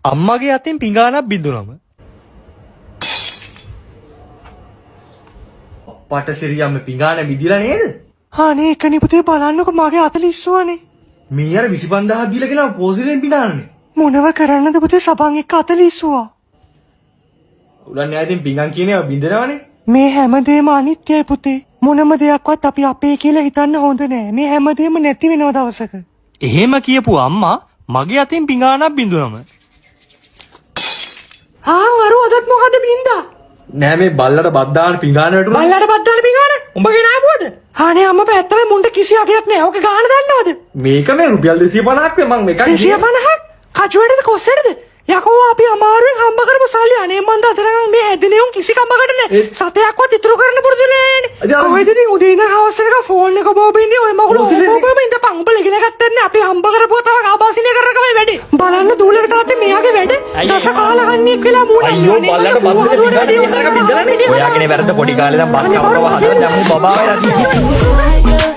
අම්මගේ අතින් පිඟානක් බින්දුනම අප්පට සිරියම්ම පිඟාන බිඳිලා නේද? අනේ එකනේ පුතේ බලන්නකො මගේ අත ලිස්සුවනේ. මේ අර 25000ක් දීලා ගෙනා පෝසිලෙන් පිඟානනේ. මොනව කරන්නද පුතේ සබන් එක්ක අත ලිස්සුවා. උලන්නේ ආයෙත් පිඟාන් කියන ඒවා බින්දනවනේ. මේ හැමදේම අනිත්‍යයි පුතේ. මොනම දෙයක්වත් අපි අපේ කියලා හිතන්න හොඳ නෑ. මේ හැමදේම නැති වෙනව දවසක. එහෙම කියපු අම්මා මගේ අතින් පිඟානක් බින්දුනම අරු අදත් මොකද බින්දා? නෑ මේ බල්ලට බත් දාන පිඟාන වැටුණා. බල්ලට බත් දාන පිඟාන? උඹගේ නාපුවද? අනේ අම්මා පැත්තම මුණ්ඩ කිසි අගයක් නෑ. ඕකේ ගාන දන්නවද? මේක මේ රුපියල් 250ක් මං එකක් 250ක්? කජුවේටද කොස්සෙටද? යකෝ අපි අමාරුවෙන් හම්බ කරපු සල්ලි අනේ මන්ද අතරනම් මේ හැදෙනේ උන් කිසි කමකට නෑ. සතයක්වත් ඉතුරු කරන්න පුරුදු නෑනේ. කොහෙද ඉතින් උදේ ඉඳන් හවස වෙනකම් ෆෝන් එක බෝබින්දී ඔය මගුල ඕබෝබින් ඉඳපන් උඹ ලෙගින ගත්තත් නේ අපි හම්බ කරපුවා තව ආබාසිනිය කරකමයි වැඩේ. බලන්න දූලට තාත්තේ මෙයාගේ වැඩ. දස කාලා ගන්නෙක් වෙලා මූණ අයියෝ බල්ලට බත් දෙන්න පිඟාන විතරක් බින්දලානේ. ඔයාගේනේ වැරද්ද පොඩි කාලේ ඉඳන් බත් කවුරව හදලා දැම්මු බබාලා